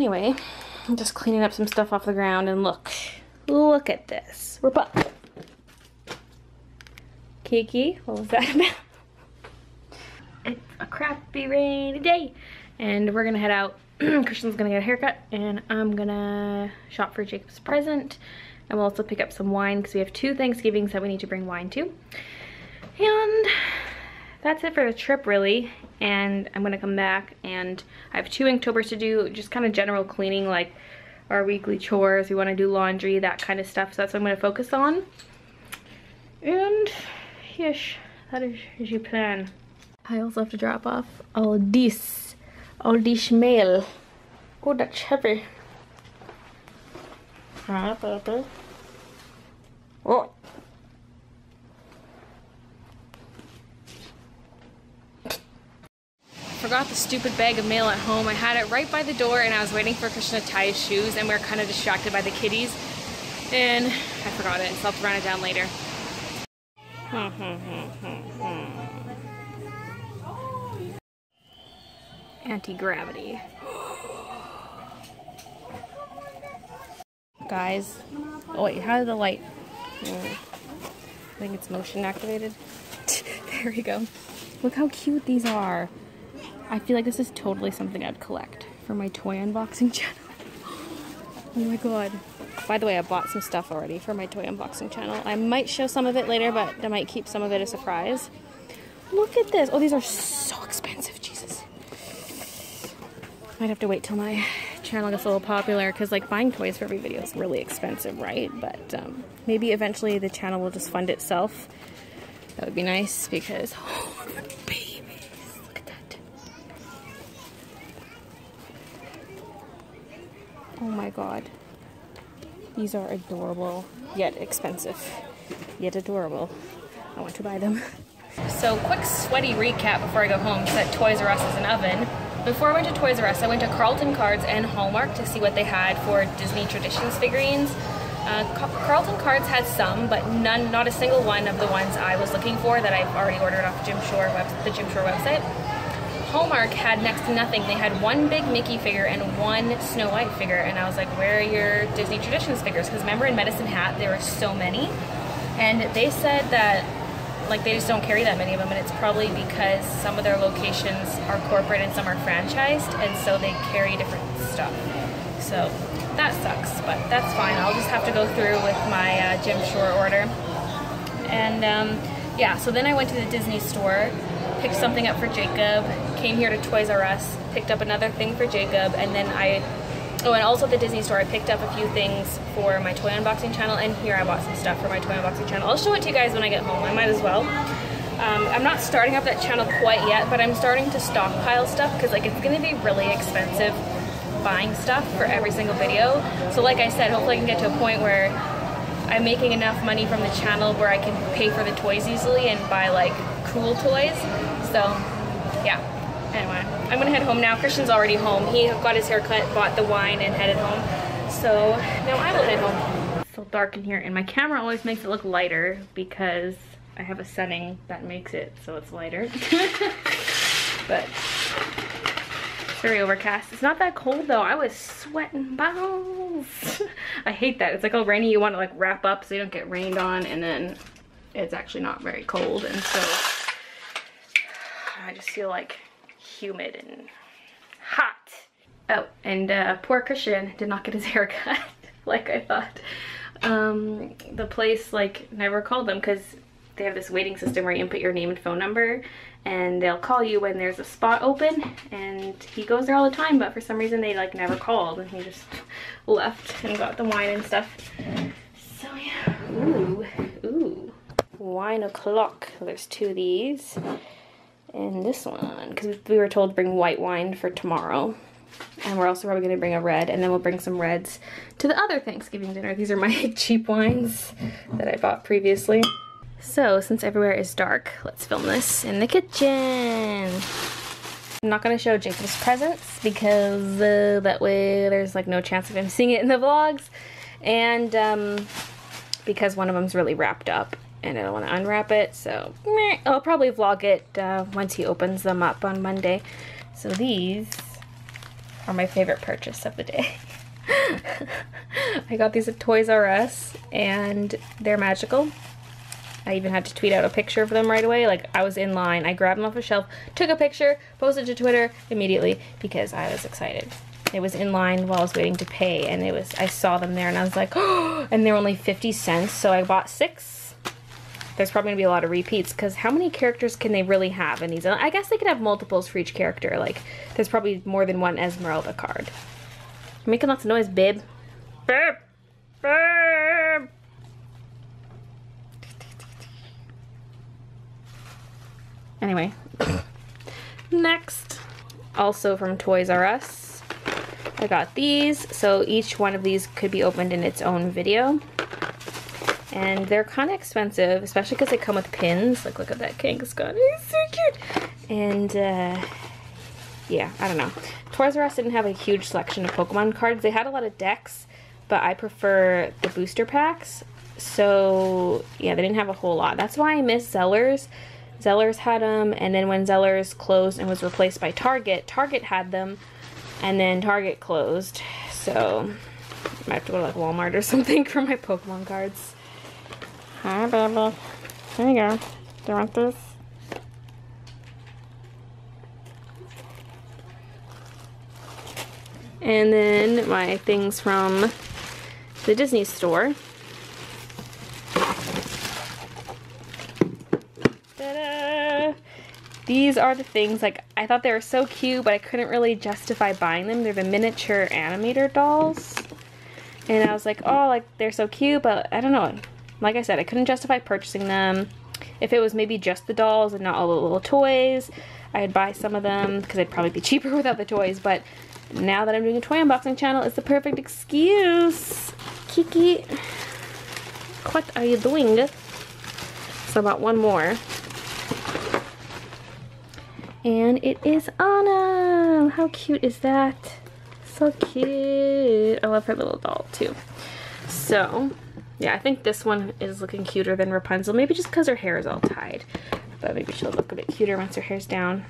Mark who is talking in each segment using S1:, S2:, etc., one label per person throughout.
S1: Anyway, I'm just cleaning up some stuff off the ground, and look at this. We're back. Kiki, what was that about? It's a crappy rainy day, and we're gonna head out. Christian's gonna get a haircut, and I'm gonna shop for Jacob's present, and we'll also pick up some wine because we have 2 Thanksgivings that we need to bring wine to. And that's it for the trip, really. And I'm gonna come back, and I have 2 Inktobers to do, just kind of general cleaning, like our weekly chores. We want to do laundry, that kind of stuff. So that's what I'm gonna focus on. And yes, that is your plan. I also have to drop off all this mail. Oh, that's heavy. Oh. Forgot the stupid bag of mail at home. I had it right by the door, and I was waiting for Christian to tie his shoes, and we were kind of distracted by the kitties, and I forgot it, so I'll have to run it down later. Anti-gravity. Guys, oh wait, how did the light? I think it's motion activated. There we go. Look how cute these are. I feel like this is totally something I'd collect for my toy unboxing channel. Oh my god. By the way, I bought some stuff already for my toy unboxing channel. I might show some of it later, but I might keep some of it a surprise. Look at this. Oh, these are so expensive, Jesus. Might have to wait till my channel gets a little popular, because like buying toys for every video is really expensive, right? But maybe eventually the channel will just fund itself. That would be nice, because oh, the babies. Look at that. Oh my god. These are adorable, yet expensive, yet adorable. I want to buy them. So quick sweaty recap before I go home, because at Toys R Us is an oven. Before I went to Toys R Us, I went to Carlton Cards and Hallmark to see what they had for Disney Traditions figurines. Carlton Cards had some, but not a single one of the ones I was looking for that I've already ordered off the Jim Shore website. Hallmark had next to nothing. They had 1 big Mickey figure and 1 Snow White figure, and I was like, where are your Disney Traditions figures? Because remember in Medicine Hat there were so many, and they said that like they just don't carry that many of them, and it's probably because some of their locations are corporate and some are franchised, and so they carry different stuff. So that sucks, but that's fine. I'll just have to go through with my Jim Shore order. And yeah, so then I went to the Disney store, picked something up for Jacob, came here to Toys R Us, picked up another thing for Jacob, and then oh, and also at the Disney store I picked up a few things for my toy unboxing channel, and here I bought some stuff for my toy unboxing channel. I'll show it to you guys when I get home. I might as well. I'm not starting up that channel quite yet, but I'm starting to stockpile stuff, because like it's going to be really expensive buying stuff for every single video. So like I said, hopefully I can get to a point where I'm making enough money from the channel where I can pay for the toys easily and buy like cool toys. So yeah, anyway, I'm gonna head home now. Christian's already home. He got his haircut, bought the wine, and headed home. So now I will head home. It's so dark in here, and my camera always makes it look lighter because I have a setting that makes it so it's lighter. But it's very overcast. It's not that cold though. I was sweating balls. I hate that. It's like all rainy, you want to like wrap up so you don't get rained on, and then it's actually not very cold, and so I just feel like humid and hot. Oh, and poor Christian did not get his hair cut like I thought. The place like never called them, because they have this waiting system where you input your name and phone number, and they'll call you when there's a spot open, and he goes there all the time, but for some reason they like never called, and he just left and got the wine and stuff. So yeah. Ooh, wine o'clock. There's 2 of these, and this one, because we were told to bring white wine for tomorrow, and we're also probably going to bring a red, and then we'll bring some reds to the other Thanksgiving dinner. These are my cheap wines that I bought previously. So since everywhere is dark, let's film this in the kitchen. I'm not going to show Jacob's presents because that way there's like no chance of him seeing it in the vlogs, and because one of them's really wrapped up and I don't want to unwrap it, so I'll probably vlog it once he opens them up on Monday. So these are my favorite purchase of the day. I got these at Toys R Us and they're magical. I even had to tweet out a picture of them right away. Like, I was in line, I grabbed them off a shelf, took a picture, posted to Twitter immediately because I was excited. It was in line while I was waiting to pay, and I saw them there and I was like, oh, and they were only 50 cents, so I bought 6. There's probably gonna be a lot of repeats because how many characters can they really have in these? I guess they could have multiples for each character. Like, there's probably more than one Esmeralda card. You're making lots of noise, babe. Babe! Babe! Anyway, next, also from Toys R Us, I got these. So each one of these could be opened in its own video. And they're kind of expensive, especially because they come with pins. Like, look at that Kangaskhan, he's so cute. And yeah, I don't know. Toys R Us didn't have a huge selection of Pokemon cards. They had a lot of decks, but I prefer the booster packs. So yeah, they didn't have a whole lot. That's why I miss Zellers. Zellers had them, and then when Zellers closed and was replaced by Target, Target had them, and then Target closed. So I might have to go to like Walmart or something for my Pokemon cards. Hi, baby. There you go. Do you want this? And then my things from the Disney store. Ta-da! These are the things, like, I thought they were so cute, but I couldn't really justify buying them. They're the miniature animator dolls. And I was like, oh, like, they're so cute, but I don't know. Like I said, I couldn't justify purchasing them. If it was maybe just the dolls and not all the little toys, I'd buy some of them because they'd probably be cheaper without the toys. But now that I'm doing a toy unboxing channel, it's the perfect excuse. Kiki, what are you doing? So I bought one more. And it is Anna. How cute is that? So cute. I love her little doll too. So yeah, I think this one is looking cuter than Rapunzel. Maybe just because her hair is all tied. But maybe she'll look a bit cuter once her hair's down.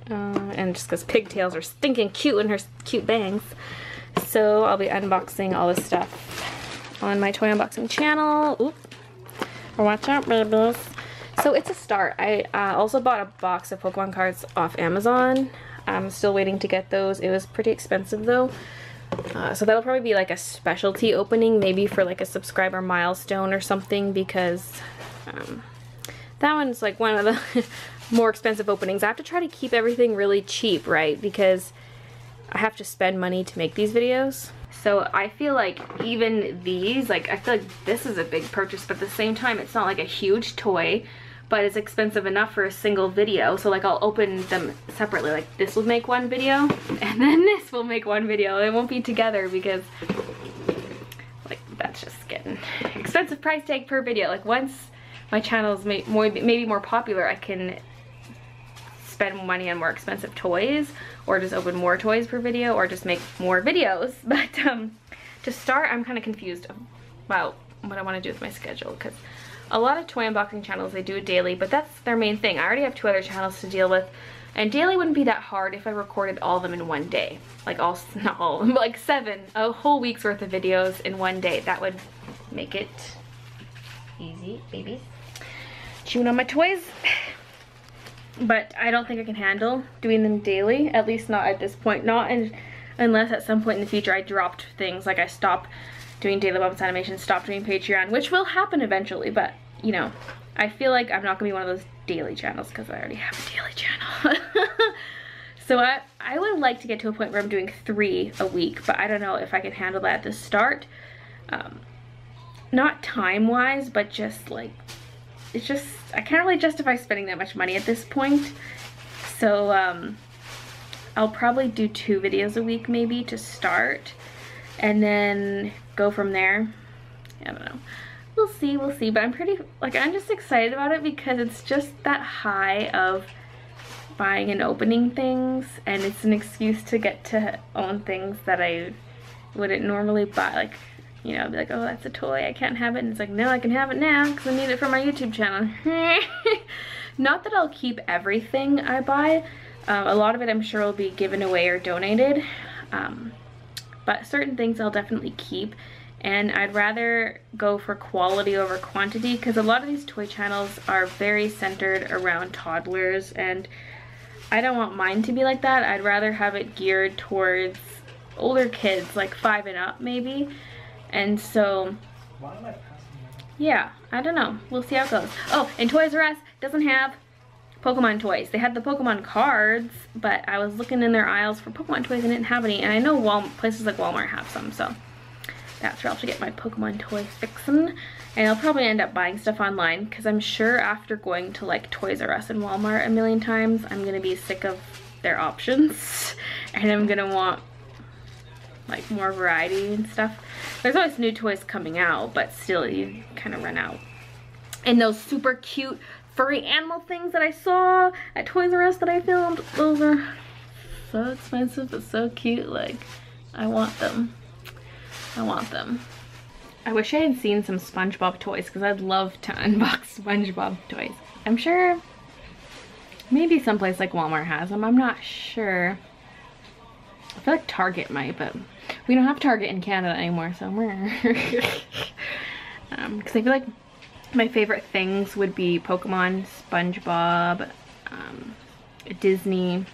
S1: And just because pigtails are stinking cute in her cute bangs. So I'll be unboxing all this stuff on my toy unboxing channel. Oop. Watch out, babies. So it's a start. I also bought a box of Pokemon cards off Amazon. I'm still waiting to get those. It was pretty expensive though. So that'll probably be like a specialty opening, maybe for like a subscriber milestone or something, because that one's like one of the more expensive openings. I have to try to keep everything really cheap, right? Because I have to spend money to make these videos. So I feel like even these, like, I feel like this is a big purchase, but at the same time, it's not like a huge toy, but it's expensive enough for a single video. So like, I'll open them separately. Like, this will make one video, and then this will make one video. It won't be together because, like, that's just getting expensive price tag per video. Like, once my channel is maybe more popular, I can spend money on more expensive toys, or just open more toys per video, or just make more videos. But to start, I'm kind of confused about what I want to do with my schedule, because a lot of toy unboxing channels, they do it daily, but that's their main thing. I already have 2 other channels to deal with, and daily wouldn't be that hard if I recorded all of them in one day. Like, not all of them, but like 7, a whole week's worth of videos in one day. That would make it easy, babies. Chewing on my toys. But I don't think I can handle doing them daily, at least not at this point. Not unless at some point in the future I dropped things, like I stopped doing Daily Bubbles Animation, stopped doing Patreon, which will happen eventually, but, you know, I feel like I'm not gonna be one of those daily channels because I already have a daily channel. So I would like to get to a point where I'm doing 3 a week, but I don't know if I can handle that at the start. Not time-wise, but just like, it's just, I can't really justify spending that much money at this point. So I'll probably do 2 videos a week maybe to start, and then go from there. I don't know. We'll see, but I'm pretty, like, I'm just excited about it because it's just that high of buying and opening things, and it's an excuse to get to own things that I wouldn't normally buy. Like, you know, be like, oh, that's a toy, I can't have it. And it's like, no, I can have it now because I need it for my YouTube channel. Not that I'll keep everything I buy. A lot of it I'm sure will be given away or donated, but certain things I'll definitely keep. And I'd rather go for quality over quantity, because a lot of these toy channels are very centered around toddlers, and I don't want mine to be like that. I'd rather have it geared towards older kids, like 5 and up maybe. And so, yeah, I don't know. We'll see how it goes. Oh, and Toys R Us doesn't have Pokemon toys. They had the Pokemon cards, but I was looking in their aisles for Pokemon toys and didn't have any. And I know places like Walmart have some, so that's where I'll have to get my Pokemon toy fixin'. And I'll probably end up buying stuff online, because I'm sure after going to like Toys R Us and Walmart a million times, I'm gonna be sick of their options and I'm gonna want like more variety and stuff. There's always new toys coming out, but still you kind of run out. And those super cute furry animal things that I saw at Toys R Us that I filmed, those are so expensive but so cute. Like, I want them. I want them. I wish I had seen some SpongeBob toys, because I'd love to unbox SpongeBob toys. I'm sure maybe someplace like Walmart has them. I'm not sure. I feel like Target might, but we don't have Target in Canada anymore, so because I feel like my favorite things would be Pokemon, SpongeBob, Disney.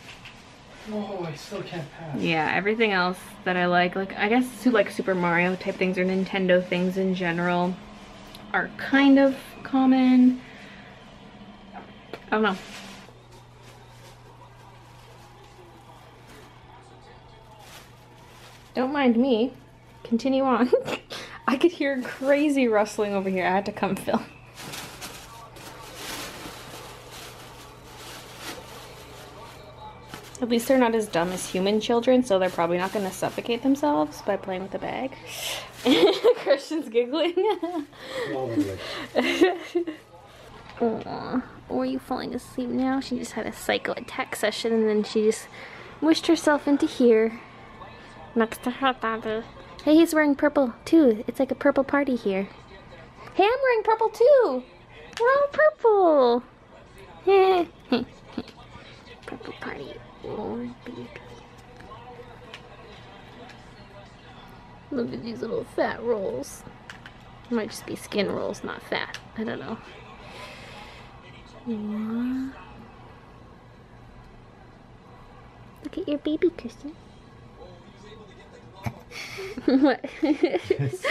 S2: Oh, I still can't pass.
S1: Yeah, everything else that I like I guess like Super Mario type things or Nintendo things in general are kind of common. I don't know. Don't mind me. Continue on. I could hear crazy rustling over here. I had to come film. At least they're not as dumb as human children, so they're probably not going to suffocate themselves by playing with the bag. Christian's giggling. Aww. Or are you falling asleep now? She just had a psycho attack session and then she just wished herself into here. Next to her daddy. Hey, he's wearing purple too. It's like a purple party here. Hey, I'm wearing purple too. We're all purple. Purple party. Oh, baby. Look at these little fat rolls. Might just be skin rolls, not fat. I don't know. Aww. Look at your baby, Kristen. What? It's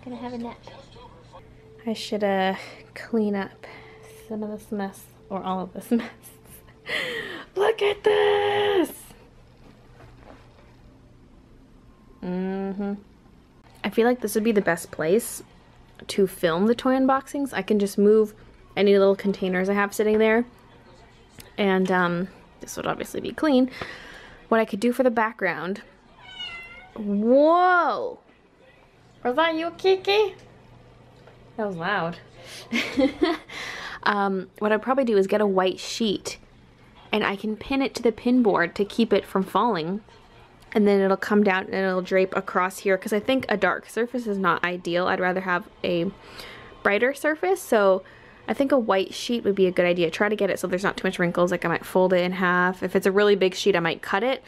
S1: gonna have a nap. I should clean up some of this mess, or all of this mess. Look at this! I feel like this would be the best place to film the toy unboxings. I can just move any little containers I have sitting there, and this would obviously be clean. What I could do for the background. Whoa! Was that you, Kiki? That was loud. What I'd probably do is get a white sheet and I can pin it to the pin board to keep it from falling, and then it'll come down and it'll drape across here, because I think a dark surface is not ideal. I'd rather have a brighter surface, so I think a white sheet would be a good idea. Try to get it so there's not too much wrinkles. Like, I might fold it in half. If it's a really big sheet, I might cut it.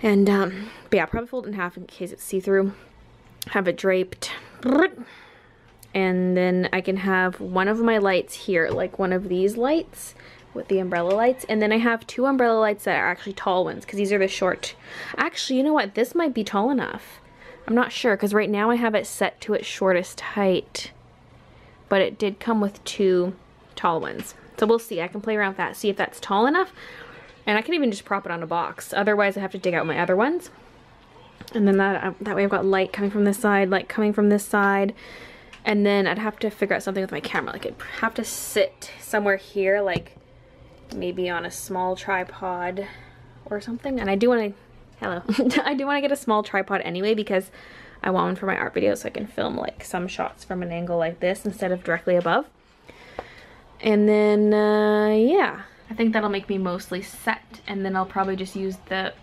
S1: And but yeah, probably fold it in half in case it's see-through. Have it draped. And then I can have one of my lights here, like one of these lights with the umbrella lights. And then I have two umbrella lights that are actually tall ones, because these are the short. Actually, you know what? This might be tall enough. I'm not sure, because right now I have it set to its shortest height. But it did come with two tall ones. So we'll see. I can play around with that, see if that's tall enough. And I can even just prop it on a box. Otherwise, I have to dig out my other ones. And then that way I've got light coming from this side, light coming from this side. And then I'd have to figure out something with my camera. Like, I'd have to sit somewhere here, like maybe on a small tripod or something. And I do want to, hello, I do want to get a small tripod anyway, because I want one for my art video so I can film like some shots from an angle like this instead of directly above. And then, yeah, I think that'll make me mostly set. And then I'll probably just use the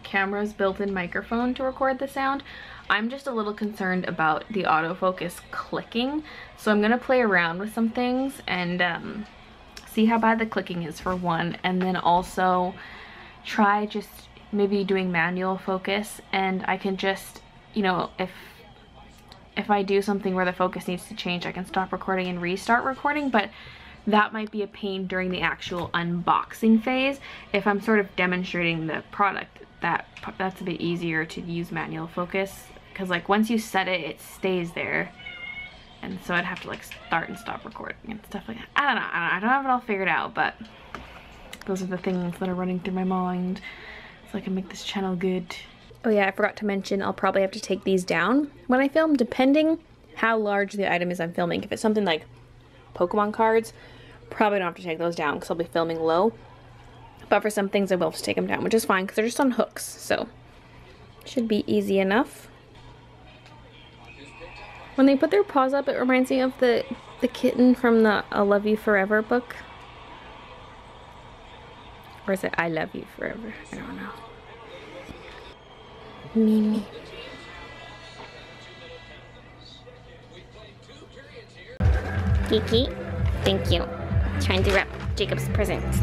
S1: camera's built-in microphone to record the sound. I'm just a little concerned about the autofocus clicking, so I'm gonna play around with some things and see how bad the clicking is for one, and then also try just maybe doing manual focus, and I can just, you know, if I do something where the focus needs to change, I can stop recording and restart recording, but that might be a pain during the actual unboxing phase. If I'm sort of demonstrating the product, that's a bit easier to use manual focus, because like once you set it, it stays there. And so I'd have to like start and stop recording and stuff like that. I don't know, I don't have it all figured out, but those are the things that are running through my mind so I can make this channel good. Oh yeah, I forgot to mention, I'll probably have to take these down when I film, depending how large the item is I'm filming. If it's something like Pokemon cards, probably don't have to take those down because I'll be filming low. But for some things I will have to take them down, which is fine because they're just on hooks, so should be easy enough. When they put their paws up, it reminds me of the kitten from the I'll Love You Forever book. Or is it I Love You Forever? I don't know. Mimi. Kiki, thank you. Trying to wrap Jacob's presents.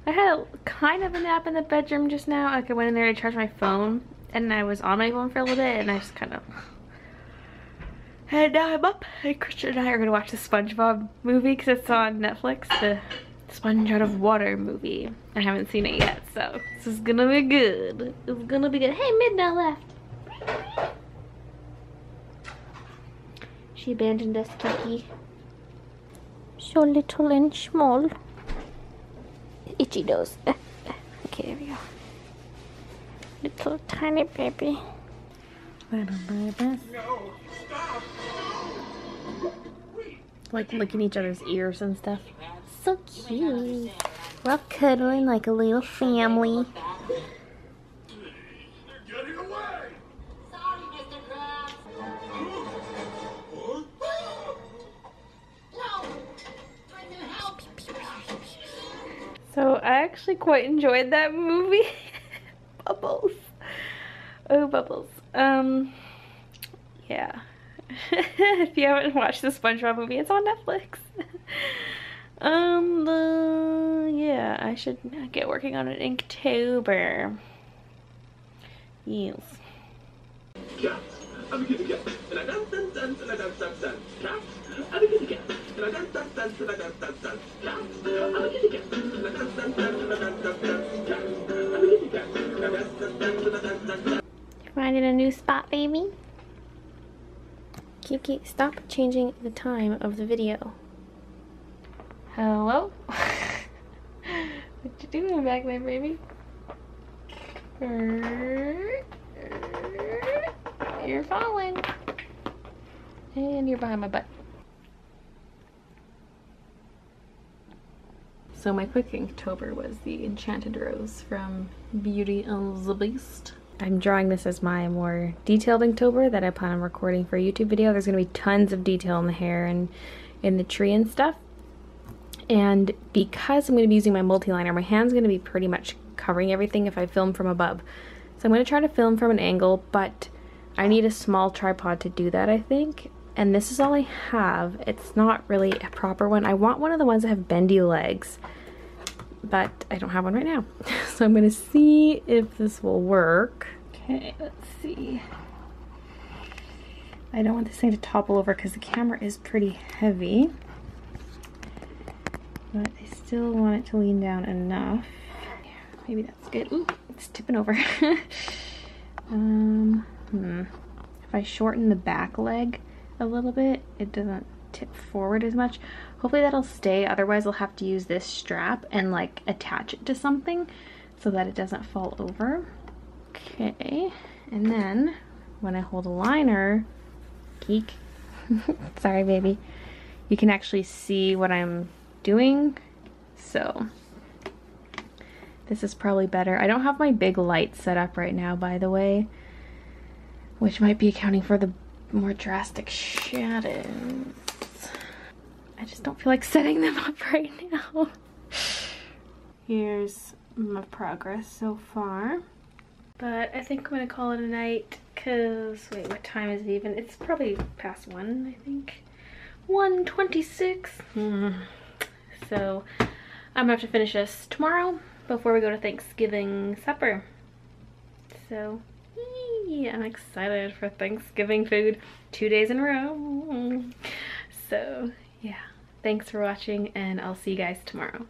S1: I had kind of a nap in the bedroom just now. Like I went in there to charge my phone and I was on my phone for a little bit and I just kind of... And now I'm up and Christian and I are going to watch the SpongeBob movie because it's on Netflix. The Sponge Out of Water movie. I haven't seen it yet, so this is going to be good. It's going to be good. Hey, Midna left. She abandoned us, Kiki. So little and small. Itchy nose. Okay, there we go. Little tiny baby. Little baby. No, stop. Like licking each other's ears and stuff. So cute. We're all cuddling like a little family. So I actually quite enjoyed that movie. Bubbles. Oh, Bubbles. Yeah. If you haven't watched the SpongeBob movie, it's on Netflix. Yeah, I should get working on it in October. Yes. Finding a new spot, baby? Kiki, stop changing the time of the video. Hello? What you doing back there, baby? You're falling. And you're behind my butt. So my quick Inktober was the Enchanted Rose from Beauty and the Beast. I'm drawing this as my more detailed Inktober that I plan on recording for a YouTube video. There's going to be tons of detail in the hair and in the tree and stuff. And because I'm going to be using my multi-liner, my hand's going to be pretty much covering everything if I film from above. So I'm going to try to film from an angle, but I need a small tripod to do that, I think. And this is all I have. It's not really a proper one. I want one of the ones that have bendy legs, but I don't have one right now. So I'm gonna see if this will work. Okay, let's see. I don't want this thing to topple over because the camera is pretty heavy, but I still want it to lean down enough. Yeah, maybe that's good. Ooh, it's tipping over. If I shorten the back leg a little bit, it doesn't tip forward as much. Hopefully that'll stay, otherwise I'll have to use this strap and like attach it to something so that it doesn't fall over. Okay, and then when I hold a liner, geek, sorry baby, you can actually see what I'm doing. So this is probably better. I don't have my big light set up right now, by the way, which might be accounting for the more drastic shadows. I just don't feel like setting them up right now. Here's my progress so far. But I think I'm gonna call it a night, cause wait, what time is it even? It's probably past 1, I think. 1:26. So I'm gonna have to finish this tomorrow before we go to Thanksgiving supper. So yeah, I'm excited for Thanksgiving food 2 days in a row. So yeah, thanks for watching, and I'll see you guys tomorrow.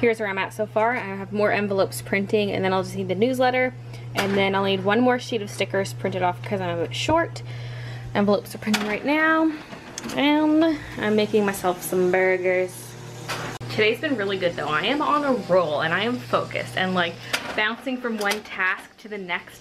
S1: Here's where I'm at so far. I have more envelopes printing, and then I'll just need the newsletter, and then I'll need one more sheet of stickers printed off because I'm a bit short. Envelopes are printing right now, and I'm making myself some burgers. Today's been really good though. I am on a roll and I am focused and like bouncing from one task to the next